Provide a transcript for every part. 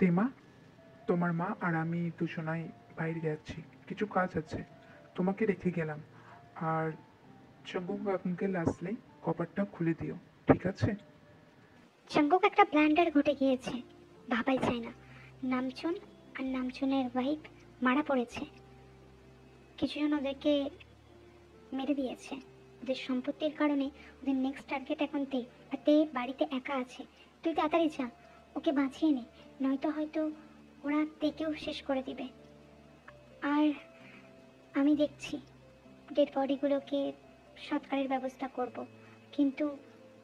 তেমা, তোমার মা আর আমি দুজনাই বাইরে যাচ্ছি, কিছু কাজ আছে, তোমাকে রেখে গেলাম। আর চঙ্গু আঙ্কেল আসলে কপারটা খুলে দিও, ঠিক আছে? চাঙ্কুক একটা ব্ল্যান্ডার ঘটে গিয়েছে, ভাবাই যায় না। নামচুন আর নামচুনের ওয়াইফ মারা পড়েছে। কিছুজন ওদেরকে মেরে দিয়েছে। ওদের সম্পত্তির কারণে ওদের নেক্সট টার্গেট এখন তে। আর তে বাড়িতে একা আছে। তুই তাড়াতাড়ি যা, ওকে বাঁচিয়ে নে, নয়তো হয়তো ওরা তেকেও শেষ করে দিবে। আর আমি দেখছি ডেড বডিগুলোকে সৎকারের ব্যবস্থা করব, কিন্তু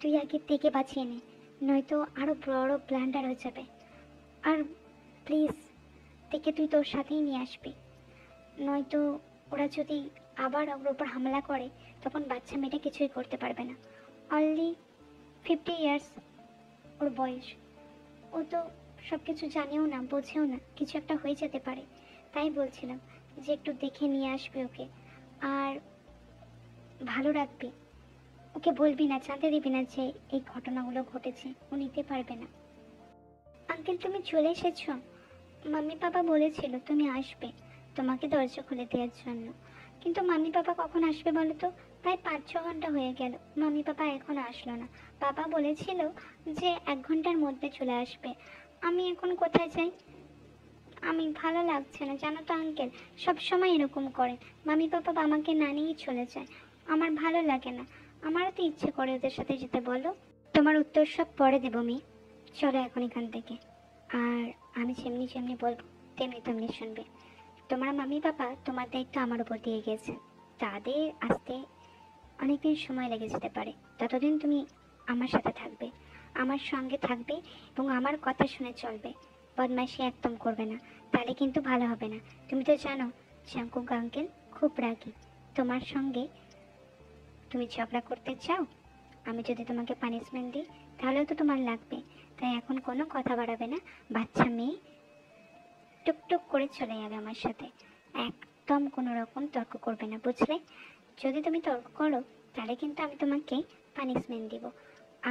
তুই আগে তেকে বাঁচিয়ে নে, নয়তো আরও বড় ব্লান্ডার হয়ে যাবে। আর প্লিজ তেকে তুই তোর সাথেই নিয়ে আসবি, নয়তো ওরা যদি আবার ওর ওপর হামলা করে তখন বাচ্চা মেয়েটা কিছুই করতে পারবে না। অনলি 50 ইয়ার্স ওর বয়স, ও তো সব কিছু জানেও না, বোঝেও না, কিছু একটা হয়ে যেতে পারে। তাই বলছিলাম যে একটু দেখে নিয়ে আসবি ওকে, আর ভালো রাখবি। ওকে বলবি না, জানতে দিবি না যে এই ঘটনাগুলো ঘটেছে, ও নিতে পারবে না। আঙ্কেল তুমি চলে এসেছো? মাম্মি পাপা বলেছিল তুমি আসবে, তোমাকে দরজা খুলে দেওয়ার জন্য। কিন্তু মাম্মি পাপা কখন আসবে বলো তো? প্রায় 5-6 ঘন্টা হয়ে গেল, মাম্মি পাপা এখনো আসলো না। পাপা বলেছিল যে 1 ঘন্টার মধ্যে চলে আসবে। আমি এখন কোথায় যাই? আমি ভালো লাগছে না জানো তো আঙ্কেল, সব সময় এরকম করে। মাম্মি পাপা আমাকে না নিয়েই চলে যায়, আমার ভালো লাগে না। আমারও তো ইচ্ছে করে ওদের সাথে যেতে। বলো, তোমার উত্তর সব পরে দেবো মেয়ে, চলো এখন এখান থেকে। আর আমি যেমনি যেমনি বলবো তেমনি তেমনি শুনবে। তোমার মাম্মি পাপা তোমার দায়িত্ব আমার উপর দিয়ে গেছে, তাদের আসতে অনেকদিন সময় লেগে যেতে পারে। ততদিন তুমি আমার সাথে থাকবে, আমার সঙ্গে থাকবে এবং আমার কথা শুনে চলবে। বদমাইশি একদম করবে না, তাহলে কিন্তু ভালো হবে না। তুমি তো জানো চাঙ্কুক আঙ্কেল খুব রাগী তোমার সঙ্গে। তুমি ঝগড়া করতে চাও, আমি যদি তোমাকে পানিশমেন্ট দিই তাহলেও তো তোমার লাগবে। তাই এখন কোনো কথা বাড়াবে না, বাচ্চা মেয়ে টুকটুক করে চলে যাবে আমার সাথে। একদম কোনো রকম তর্ক করবে না, বুঝলে? যদি তুমি তর্ক করো তাহলে কিন্তু আমি তোমাকে পানিশমেন্ট দিব।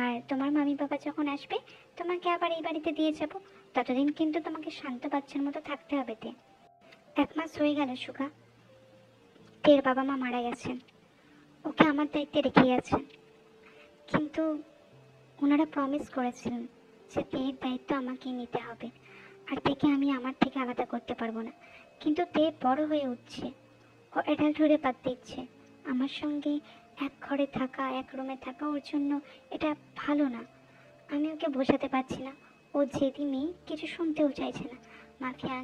আর তোমার মামি বাবা যখন আসবে তোমাকে আবার এই বাড়িতে দিয়ে যাব। ততদিন কিন্তু তোমাকে শান্ত বাচ্চার মতো থাকতে হবে। 1 মাস হয়ে গেল সুগা, তের বাবা মা মারা গেছেন, ওকে আমার দায়িত্বে রেখে গেছেন। কিন্তু ওনারা প্রমিস করেছিলেন যে তের দায়িত্ব আমাকেই নিতে হবে, আর তেকে আমি আমার থেকে আলাদা করতে পারবো না। কিন্তু তে বড় হয়ে উঠছে, ও অ্যাডাল্টহুডে বাদ দিচ্ছে। আমার সঙ্গে এক ঘরে থাকা, এক রুমে থাকা ওর জন্য এটা ভালো না। আমি ওকে বোঝাতে পারছি না, ও জেদি মেয়ে, কিছু শুনতেও চাইছে না। মাফিয়া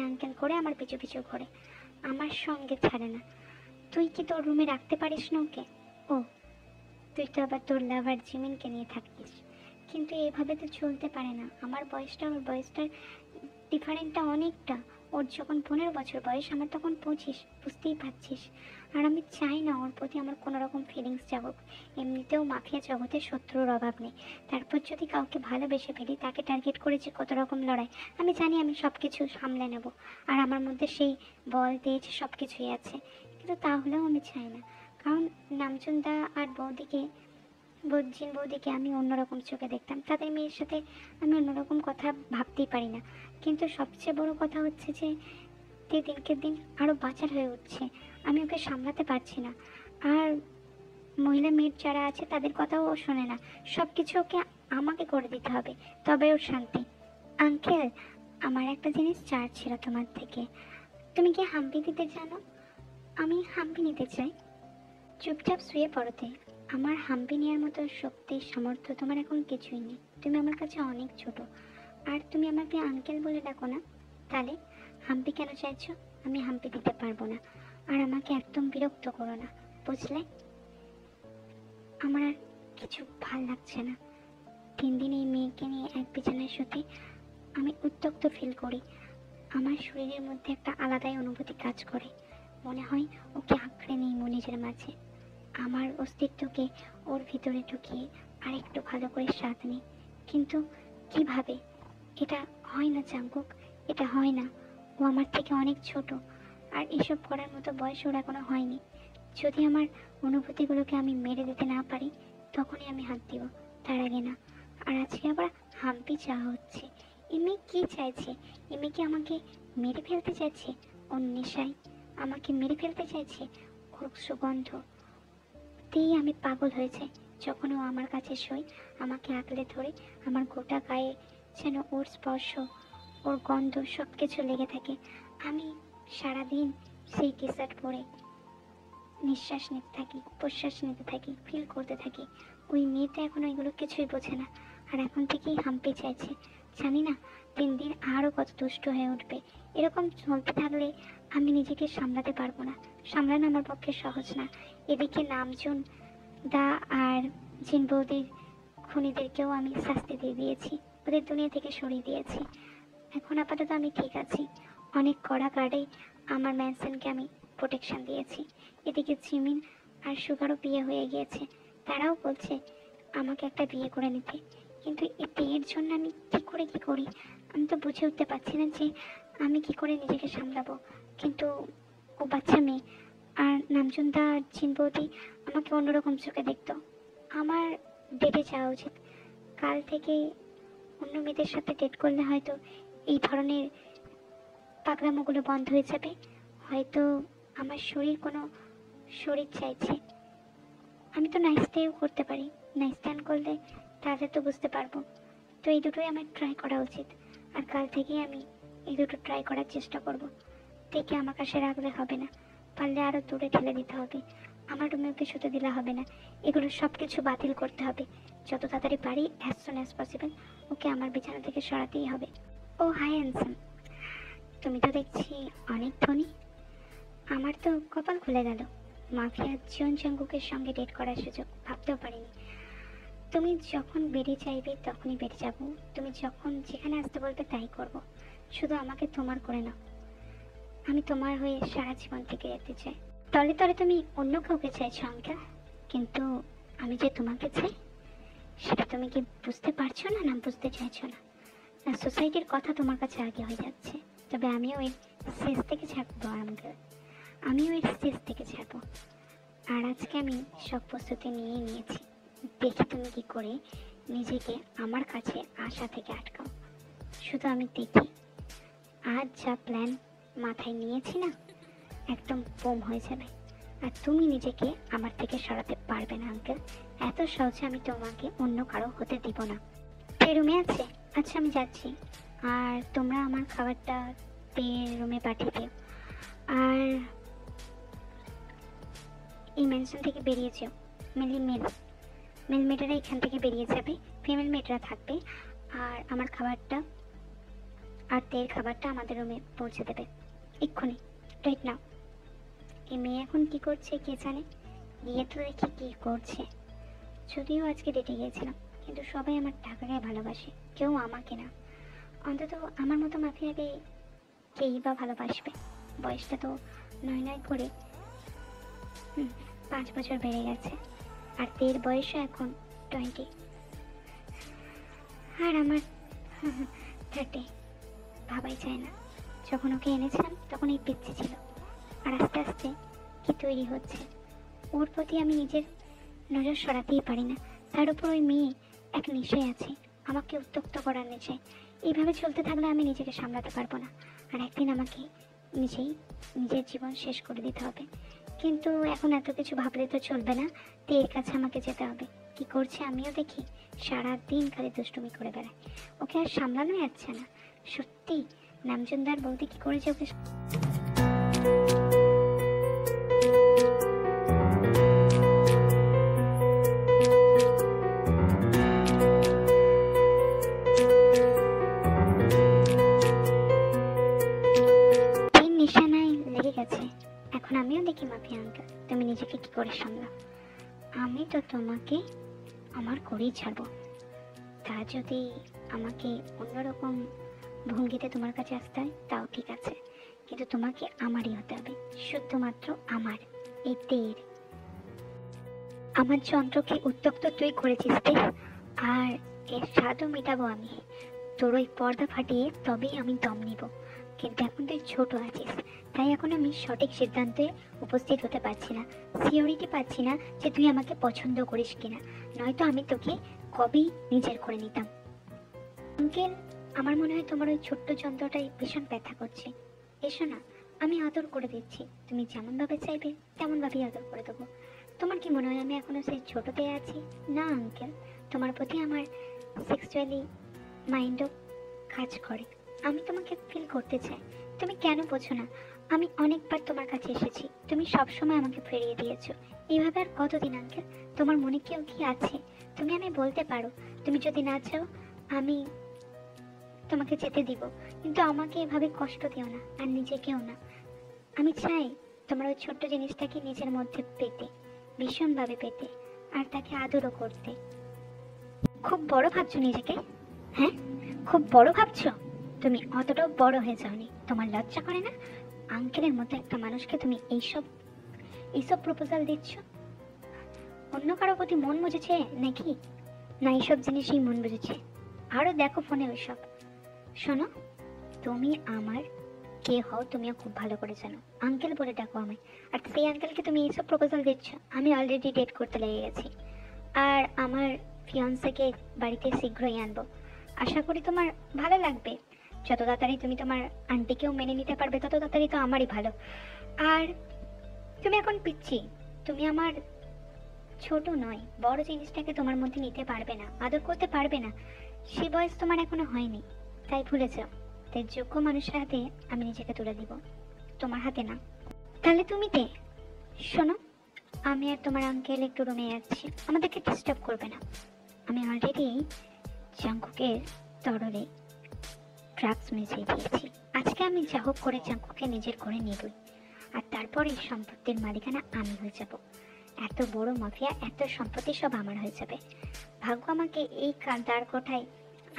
আঙ্কেল করে আমার পিছু পিছু ঘোরে, আমার সঙ্গে ছাড়ে না। তুই কি তোর রুমে রাখতে পারিস না ওকে? ও, তুই তো আবার তোর লাভার জিমিনকে নিয়ে থাকিস। কিন্তু এভাবে তো চলতে পারে না, আমার বয়সটা ওর বয়সটার ডিফারেন্টটা অনেকটা। ওর যখন 15 বছর বয়স, আমার তখন 25, বুঝতেই পারছিস। আর আমি চাই না ওর প্রতি আমার কোনো রকম ফিলিংস জাগুক। এমনিতেও মাফিয়া জগতে শত্রুর অভাব নেই, তারপর যদি কাউকে ভালোবেসে ফেলি তাকে টার্গেট করেছি কত রকম লড়াই। আমি জানি আমি সব কিছু সামলে নেব, আর আমার মধ্যে সেই বল তেজ সব কিছুই আছে। কিন্তু তাহলেও আমি চাই না, কারণ নামচুন্দা আর বৌদিকে আমি অন্যরকম চোখে দেখতাম, তাদের মেয়ের সাথে আমি অন্যরকম কথা ভাবতেই পারি না। কিন্তু সবচেয়ে বড় কথা হচ্ছে যে দিনকে দিন আরও বাঁচার হয়ে উঠছে, আমি ওকে সামলাতে পারছি না। আর মহিলা মেয়ের যারা আছে তাদের কথাও ও শোনে না, সব কিছু ওকে আমাকে করে দিতে হবে, তবে ওর শান্তি। আঙ্কেল, আমার একটা জিনিস চার ছিল তোমার থেকে। তুমি কি হাম্পি দিতে জানো? আমি হাম্পি নিতে চাই। চুপচাপ শুয়ে পড়তে, আমার হাম্পি নেওয়ার মতো শক্তি সামর্থ্য তোমার এখন কিছুই নেই। তুমি আমার কাছে অনেক ছোট, আর তুমি আমাকে আঙ্কেল বলে ডাকো না। তাহলে হাম্পি কেন চাইছো? আমি হাম্পি দিতে পারবো না, আর আমাকে একদম বিরক্ত করো না, বুঝলে? আমার আর কিছু ভাল লাগছে না। 3 দিন এই মেয়েকে নিয়ে এক বিছানায় শুতে আমি উত্তক্ত ফিল করি। আমার শরীরের মধ্যে একটা আলাদাই অনুভূতি কাজ করে, মনে হয় ওকে আঁকড়ে নেই নিজের মাঝে। আমার অস্তিত্বকে ওর ভিতরে ঢুকিয়ে আর একটু ভালো করে স্বাদ নিই। কিন্তু কিভাবে? এটা হয় না চাঙ্কুক, এটা হয় না। ও আমার থেকে অনেক ছোট, আর এসব করার মতো বয়স ওর এখনো হয়নি। যদি আমার অনুভূতিগুলোকে আমি মেরে দিতে না পারি তখনই আমি হাত দিব, তার আগে না। আর আজকে আবার হাম্পি চাওয়া হচ্ছে, এমনি কি চাইছে? এমনি কি আমাকে মেরে ফেলতে চাইছে? ওর নেশায় আমাকে মেরে ফেলতে চাইছে। ওর সুগন্ধ তেই আমি পাগল হয়ে যাই। যখন ও আমার কাছে শোয়, আমাকে আঁকড়ে ধরে, আমার গোটা গায়ে যেন ওর স্পর্শ, ওর গন্ধ সব কিছু লেগে থাকে। আমি সারাদিন সেই টি শার্ট পরে নিঃশ্বাস নিতে থাকি, প্রশ্বাস নিতে থাকি, ফিল করতে থাকি। ওই মেয়েটা এখন ওইগুলো কিছুই বোঝে না, আর এখন থেকেই হাম্পি চাইছে। জানি না দিন দিন আরও কত দুষ্ট হয়ে উঠবে। এরকম চলতে থাকলে আমি নিজেকে সামলাতে পারবো না। সামলানো আমার পক্ষে সহজ না। এদিকে নামজুন দা আর জিন বৌদির খুনিদেরকেও আমি শাস্তি দিয়ে দিয়েছি, ওদের দুনিয়া থেকে সরিয়ে দিয়েছি। এখন আপাতত আমি ঠিক আছি। অনেক কড়া গার্ডে আমার ম্যানসনকে আমি প্রোটেকশন দিয়েছি। এদিকে জিমিন আর সুগারও বিয়ে হয়ে গিয়েছে। তারাও বলছে আমাকে একটা বিয়ে করে নিতে, কিন্তু এই বিয়ের জন্য আমি কি করি আমি তো বুঝে উঠতে পারছি না যে আমি কি করে নিজেকে সামলাবো। কিন্তু ও বাচ্চা মেয়ে, আর নামজুনদা আর জিন বৌদি আমাকে অন্যরকম চোখে দেখতো। আমার ডেটে যাওয়া উচিত। কাল থেকে অন্য মেয়েদের সাথে ডেট করলে হয়তো এই ধরনের পাগলামোগুলো বন্ধ হয়ে যাবে। হয়তো আমার শরীর চাইছে। আমি তো নাইস স্টেও করতে পারি। নাইস স্ট্যান্ড করলে তাহলে তো বুঝতে পারবো। তো এই দুটোই আমার ট্রাই করা উচিত। আর কাল থেকেই আমি এই দুটো ট্রাই করার চেষ্টা করব। দেখে আমার কাছে রাখলে হবে না, পারলে আরও দূরে ঠেলে দিতে হবে। আমার রুমে ওকে শুতে দিলে হবে না। এগুলো সব কিছু বাতিল করতে হবে। যত তাড়াতাড়ি পারি, as soon as possible okay আমার বিছানা থেকে সরাতেই হবে। ও হাই হ্যান্ডসাম, তুমি তো দেখছি অনেক ধনী। আমার তো কপাল খুলে গেল। মাফিয়া জন চাঙ্গুকের সঙ্গে ডেট করার সুযোগ ভাবতেও পারিনি। তুমি যখন বেরিয়ে চাইবে তখনই বেরিয়ে যাব। তুমি যখন যেখানে আসতে বলবে তাই করব। শুধু আমাকে তোমার করে নাও। আমি তোমার হয়ে সারা জীবন থেকে যেতে চাই। তলে তলে তুমি অন্য কাউকে চাইছো আঙ্কেল, কিন্তু আমি যে তোমাকে চাই সেটা তুমি কি বুঝতে পারছো না, না বুঝতে চাইছো না? না সোসাইটির কথা তোমার কাছে আগে হয়ে যাচ্ছে। তবে আমিও এর শেষ থেকে ছাড়বো আঙ্কেল, আমিও এর শেষ থেকে ছাড়বো। আর আজকে আমি সব প্রস্তুতি নিয়েই নিয়েছি। দেখি তুমি কি করে নিজেকে আমার কাছে আসা থেকে আটকাও। শুধু আমি দেখি আজ যা প্ল্যান মাথায় নিয়েছি না, একদম বোম হয়ে যাবে। আর তুমি নিজেকে আমার থেকে সরাতে পারবে না আঙ্কেল। এত সহজে আমি তোমাকে অন্য কারো হতে দিব না। এই রুমে আছে? আচ্ছা আমি যাচ্ছি। আর তোমরা আমার খাবারটা রুমে পাঠিয়ে দিও। আর এই ম্যানশন থেকে বেরিয়ে যেও। মেনলি মেল মেয়েটারা এখান থেকে বেরিয়ে যাবে, ফিমেল মেয়েটারা থাকবে। আর আমার খাবারটা আর খাবারটা আমাদের রুমে পৌঁছে দেবে এক্ষুনি, রাইট নাও। এই মেয়ে এখন কি করছে কে জানে। গিয়ে তো দেখি কি করছে। যদিও আজকে ডেটে গিয়েছিলাম, কিন্তু সবাই আমার টাকাকে ভালোবাসে, কেউ আমাকে না। অন্তত আমার মতো মাফিয়াকে কেই বা ভালোবাসবে। বয়সটা তো নয় করে 5 বছর বেড়ে গেছে। আর বয়সও এখন 20। আর আমার 30। ভাবাই যায় না, যখন ওকে এনেছিলাম তখন এই পিচ্ছি ছিল। আর আস্তে আস্তে কি তৈরি হচ্ছে। ওর প্রতি আমি নিজের নজর সরাতেই পারি না। তার উপর ওই মেয়ে এক নেশায় আছে, আমাকে উত্ত্যক্ত করার নেশায়। এইভাবে চলতে থাকলে আমি নিজেকে সামলাতে পারবো না। আর একদিন আমাকে নিজের জীবন শেষ করে দিতে হবে। কিন্তু এখন এত কিছু ভাবলে তো চলবে না। এর কাছে আমাকে যেতে হবে। কি করছে আমিও দেখি। সারাদিন খালি দুষ্টুমি করে বেড়ায়, ওকে আর সামলানো যাচ্ছে না। সত্যি নামজনদার বৌদি কি করেছে ওকে। নিশানায় লেগে গেছে। এখন আমিও দেখি মাফিয়া আঙ্কেল তুমি নিজেকে কি করে সামলাও। আমি তো তোমাকে আমার করেই ছাড়বো। তা যদি আমাকে অন্যরকম ভঙ্গিতে তোমার কাছে আসতে হয় তাও ঠিক আছে, কিন্তু তোমাকে আমারই হতে হবে, শুধুমাত্র আমার। এই আমার যন্ত্রকে উত্তক্ত তুই করেছিস আর এর স্বাদও মেটাবো আমি। তোর ওই পর্দা ফাটিয়ে তবেই আমি দম নিব। কিন্তু এখন তুই ছোট আছিস, তাই এখন আমি সঠিক সিদ্ধান্তে উপস্থিত হতে পারছি না। সিওরিটি পাচ্ছি না যে তুই আমাকে পছন্দ করিস কিনা, নয়তো আমি তোকে কবেই নিজের করে নিতাম। আঙ্কেল আমার মনে হয় তোমার ওই ছোট্ট যন্ত্রটাই ভীষণ ব্যথা করছে। এসো না, আমি আদর করে দিচ্ছি। তুমি যেমন ভাবে চাইবে তেমন ভাবেই আদর করে দেবো। তোমার কি মনে হয় আমি এখনো সেই ছোটতে আছি? না আঙ্কেল, তোমার প্রতি আমার সেক্সুয়ালি মাইন্ডও কাজ করে। আমি তোমাকে ফিল করতে চাই। তুমি কেন বোঝো না? আমি অনেকবার তোমার কাছে এসেছি, তুমি সবসময় আমাকে ফিরিয়ে দিয়েছো। এইভাবে আর কতদিন আঙ্কেল? তোমার মনে কেউ কি আছে? তুমি আমি বলতে পারো। তুমি যদি না চাও আমি তোমাকে যেতে দিব, কিন্তু আমাকে এভাবে কষ্ট দিও না, আর নিজেকেও না। আমি চাই তোমার ওই ছোট্ট জিনিসটাকে নিজের মধ্যে পেতে, ভীষণভাবে পেতে, আর তাকে আদরও করতে। খুব বড় ভাবছো নিজেকে? হ্যাঁ, খুব বড় ভাবছো? তুমি অতটাও বড় হয়ে যাওনি। তোমার লজ্জা করে না? আঙ্কেলের মতো একটা মানুষকে তুমি এইসব প্রপোজাল দিচ্ছ? অন্য কারো প্রতি মন বুঝেছে নাকি? না, এইসব জিনিসই মন বুঝেছে। আরো দেখো ফোনে ওইসব। শোনো, তুমি আমার কে হও তুমিও খুব ভালো করে জানো। আঙ্কেল বলে ডাকো আমায়। আর সেই আঙ্কেলকে তুমি এইসব প্রপোজাল দিচ্ছ? আমি অলরেডি ডেট করতে লেগে গেছি, আর আমার ফিয়ান্সেকে বাড়িতে শীঘ্রই আনবো। আশা করি তোমার ভালো লাগবে। যত তাড়াতাড়ি তুমি তোমার আন্টিকেও মেনে নিতে পারবে তত তাড়াতাড়ি তো আমারই ভালো। আর তুমি এখন পিচ্ছি, তুমি আমার ছোট নয়, বড় জিনিসটাকে তোমার মধ্যে নিতে পারবে না, আদর করতে পারবে না। সে বয়স তোমার এখনো হয়নি, তাই ভুলে যাও। তাই যোগ্য মানুষের হাতে আমি নিজেকে তুলে দিব, তোমার হাতে না। তাহলে তুমি কে? শোনো, আমি আর তোমার আঙ্কেল একটু রুমে যাচ্ছি, আমাদেরকে ডিস্টার্ব করবে না। আমি অলরেডি জাঙ্কুকের তরলে ড্রাগস মিশিয়ে দিয়েছি। আজকে আমি যা হোক করে জাঙ্কুকে নিজের করে নিবই, আর তারপর এই সম্পত্তির মালিকানা আমি হয়ে যাব। এত বড় মাফিয়া, এত সম্পত্তি সব আমার হয়ে যাবে। ভাগ্য আমাকে এই দাঁড় কোঠায়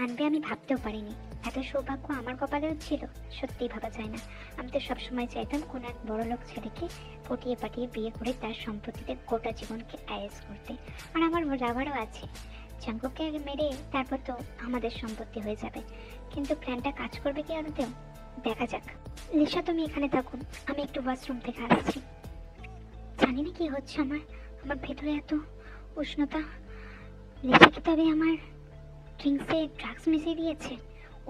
আনবে আমি ভাবতেও পারিনি। এত সৌভাগ্য আমার কপালেও ছিল, সত্যি ভাবা যায় না। আমি তো সবসময় চাইতাম কোন এক বড় লোক ছেলেকে পটিয়ে পাটিয়ে বিয়ে করে তার সম্পত্তিতে গোটা জীবনকে অ্যারেস্ট করতে। আর আমার লাভারও আছে, জাঙ্কুকে মেরে তারপর তো আমাদের সম্পত্তি হয়ে যাবে। কিন্তু প্ল্যানটা কাজ করবে কি আদতেও? দেখা যাক। লিসা, তুমি এখানে থাকুন, আমি একটু ওয়াশরুম থেকে আসছি। জানি না কি হচ্ছে আমার ভেতরে এত উষ্ণতা। লিসা কি তবে আমার ড্রিঙ্কসে ড্রাগস মিশিয়ে দিয়েছে?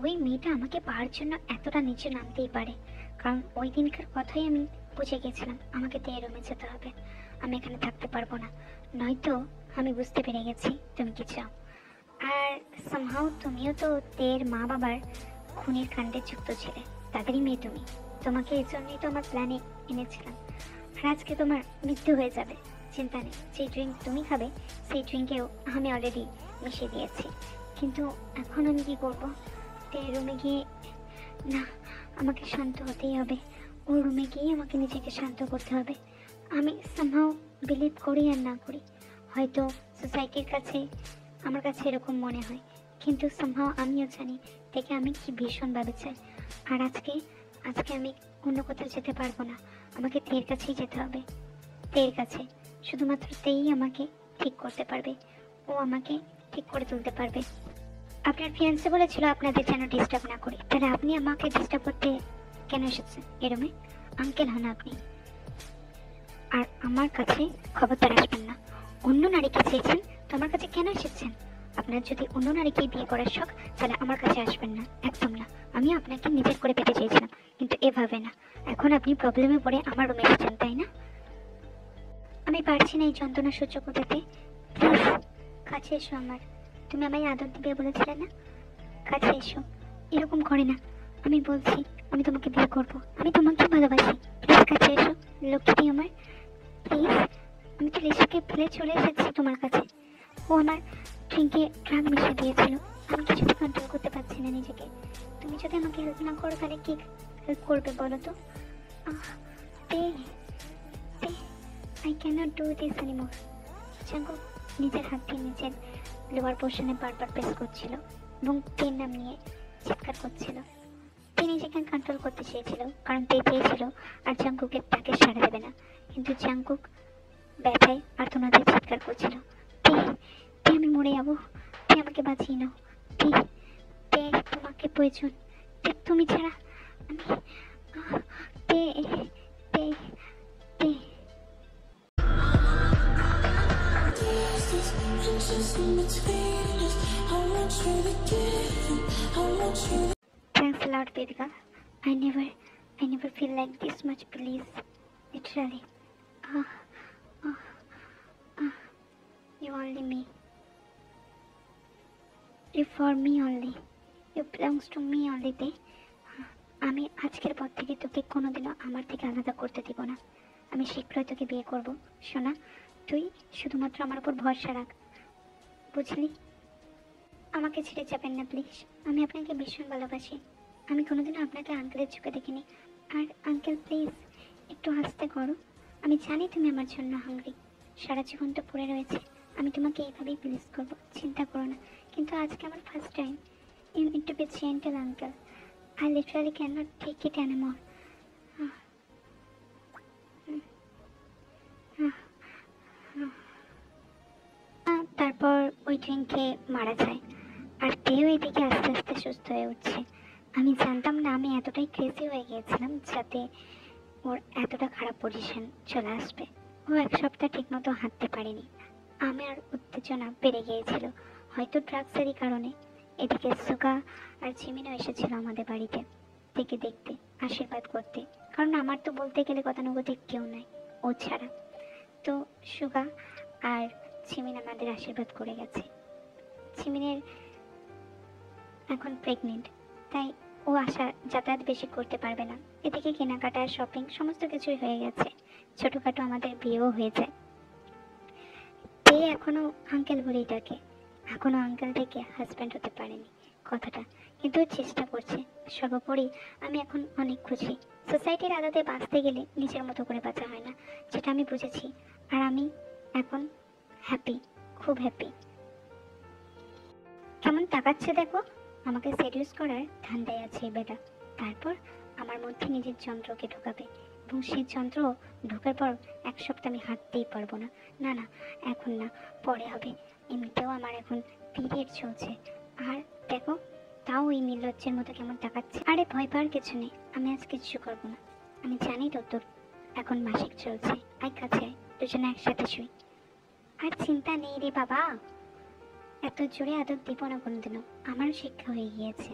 ওই মেয়েটা আমাকে পাওয়ার জন্য এতটা নিচে নামতেই পারে, কারণ ওই দিনকার কথাই আমি বুঝে গেছিলাম আমাকে তে রুমে যেতে হবে। আমি এখানে থাকতে পারবো না, নয়তো আমি বুঝতে পেরে গেছি তুমি কি চাও। আর সামহাও তুমিও তো তের মা বাবার খুনের কাণ্ডে যুক্ত ছিলে, তাদেরই মেয়ে তুমি। তোমাকে এই জন্যই তো আমার প্ল্যানে এনেছিলাম। আর আজকে তোমার মৃত্যু হয়ে যাবে, চিন্তা নেই। যে ড্রিঙ্ক তুমি খাবে সেই ড্রিঙ্কেও আমি অলরেডি মিশিয়ে দিয়েছি। কিন্তু এখন আমি কি করবো? তের রুমে গিয়ে না, আমাকে শান্ত হতেই হবে। ওর রুমে গিয়ে আমাকে নিজেকে শান্ত করতে হবে। আমি সামহাও বিলিভ করি আর না করি, হয়তো সোসাইটির কাছে আমার কাছে এরকম মনে হয়, কিন্তু সামহাও আমিও জানি দেখে আমি কি ভীষণভাবে চাই। আর আজকে আমি অন্য কোথাও যেতে পারবো না, আমাকে তের কাছেই যেতে হবে। তের কাছে শুধুমাত্র তেই আমাকে ঠিক করতে পারবে, ও আমাকে ঠিক করে তুলতে পারবে। আপনার ফিয়ান্সে বলেছিল আপনাদের যেন ডিস্টার্ব না করি, তাহলে আপনি আমাকে ডিস্টার্ব করতে কেন এসেছেন এই রুমে? আঙ্কেল হন আপনি, আর আমার কাছে খবরদার আসবেন না। অন্য নারীকে চেয়েছেন তো আমার কাছে কেন এসেছেন? আপনার যদি অন্য নারীকে বিয়ে করার শখ, তাহলে আমার কাছে আসবেন না, একদম না। আমি আপনাকে নিজের করে পেতে চেয়েছিলাম, কিন্তু এভাবে না। এখন আপনি প্রবলেমে পড়ে আমার রুমে এসেছেন, তাই না? আমি পারছি না এই যন্ত্রণা সহ্য করতে। প্লিজ কাছে এসো আমার। তুমি আমায় আদর দিবে বলেছিলে না? কাছে এসো, এরকম করে না। আমি বলছি আমি তোমাকে বিয়ে করব, আমি তোমাকে ভালোবাসি। প্লিজ কাছে এসো লক্ষ্মী আমার, প্লিজ। আমি তো লিসাকে ফেলে চলে এসেছি তোমার কাছে। ও আমার ড্রিঙ্কে ড্রাগ মিশিয়ে দিয়েছিল, আমি কিছুতে কন্ট্রোল করতে পারছি না নিজেকে। তুমি যদি আমাকে হেল্প না করো তাহলে কি হেল্প করবে বলো তো? I can't do this anymore. Jungkook নিজের হাত দিয়ে নিজের লোয়ার পোর্শনে বারবার প্রেস করছিল এবং তের নাম নিয়ে চিৎকার করছিল। তে নিজেকে কন্ট্রোল করতে চেয়েছিল, কারণ তে চেয়েছিল আর জাঙ্কুকের ডাকে সাড়া দেবে না, কিন্তু জাঙ্কুক ব্যথায় আর তোমাদের চিৎকার করছিল, তে তে আমি মরে যাবো, তে আমাকে বাঁচিয়ে নাও, তে তে তোমাকে প্রয়োজন, তে তুমি ছাড়া আমি তে তে তে। Just in between us, how much will it give? How much Thanks a lot, baby girl. I never feel like this much, please. Literally. Ah, ah, ah. You only me. You for me only. You belongs to me only, babe. আমি আজকের পর থেকে তোকে কোনোদিনও আমার থেকে আলাদা করতে দিব না। আমি শীঘ্রই তোকে বিয়ে করব। সোনা, তুই শুধুমাত্র আমার উপর ভরসা রাখ, বুঝলি? আমাকে ছেড়ে যাবেন না প্লিজ। আমি আপনাকে ভীষণ ভালোবাসি। আমি কোনোদিনও আপনাকে আঙ্কেলের চোখে দেখিনি। আর আঙ্কেল প্লিজ একটু আস্তে করো। আমি জানি তুমি আমার জন্য হাংরি। সারা জীবন তো পড়ে রয়েছে। আমি তোমাকে এইভাবেই প্লিজ করবো, চিন্তা করো না। কিন্তু আজকে আমার first time. You need to be gentle, uncle. I literally cannot take it anymore. তারপর ওই ড্রিঙ্কে মারা যায় আর তেও এদিকে আস্তে আস্তে সুস্থ হয়ে উঠছে। আমি জানতাম না আমি এতটাই ক্রেজি হয়ে গিয়েছিলাম যাতে ওর এতটা খারাপ পজিশন চলে আসবে। ও এক সপ্তাহ ঠিকমতো হাঁটতে পারেনি। আমার উত্তেজনা বেড়ে গিয়েছিল, হয়তো ড্রাগসেরই কারণে। এদিকে সুগা আর জিমিনও এসেছিল আমাদের বাড়িতে থেকে দেখতে, আশীর্বাদ করতে। কারণ আমার তো বলতে গেলে গতানুগতিক কেউ নাই ও ছাড়া। তো সুগা আর জিমিন আমাদের আশীর্বাদ করে গেছে। জিমিনের এখন প্রেগনেন্ট, তাই ও যাতায়াত বেশি করতে পারবে না। এদিকে কেনাকাটা, শপিং সমস্ত কিছুই হয়ে গেছে। ছোটোখাটো আমাদের বিয়েও হয়ে যায়। তে এখনো আঙ্কেল বলেই ডাকে। এখনো আঙ্কেল থেকে হাজব্যান্ড হতে পারেনি কথাটা, কিন্তু চেষ্টা করছে। সর্বোপরি আমি এখন অনেক খুশি। সোসাইটির আদাতে বাঁচতে গেলে নিজের মতো করে বাঁচা হয় না, যেটা আমি বুঝেছি। আর আমি এখন হ্যাপি, খুব হ্যাপি। কেমন তাকাচ্ছে দেখো। আমাকে সিরিয়াস করার ধান্দায় আছে বেটা। তারপর আমার মধ্যে নিজের যন্ত্রকে ঢোকাবে, এবং সেই যন্ত্র ঢোকার পর এক সপ্তাহ আমি হাঁটতেই পারবো না। না না, এখন না, পরে হবে। এমনিতেও আমার এখন পিরিয়ড চলছে। আর দেখো, তাও ওই নির্লজ্জের মতো কেমন তাকাচ্ছে। আরে ভয় পাওয়ার কিছু নেই, আমি আজ কিচ্ছু করবো না। আমি জানি তো তোর এখন মাসিক চলছে। আয় কাছে আয়, দুজনে একসাথে শুই। আর চিন্তা নেই রে বাবা, এত জোরে আদর দিব না কোনোদিনও। আমার শিক্ষা হয়ে গিয়েছে।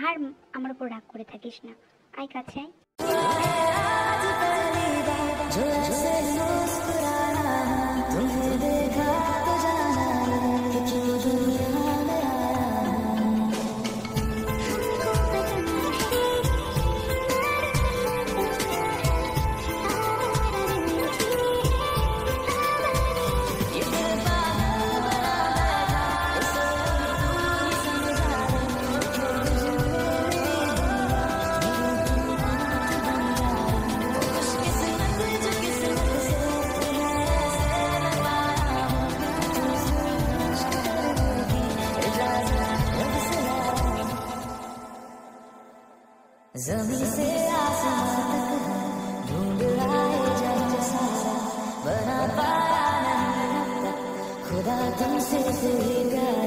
আর আমার উপর রাগ করে থাকিস না। আয় কাছে আয়। ज़मीं से आसमां तक ढूंढ आए जहाँ सारा बना पाया नहीं अब तक खुदा तुमसे कोई प्यार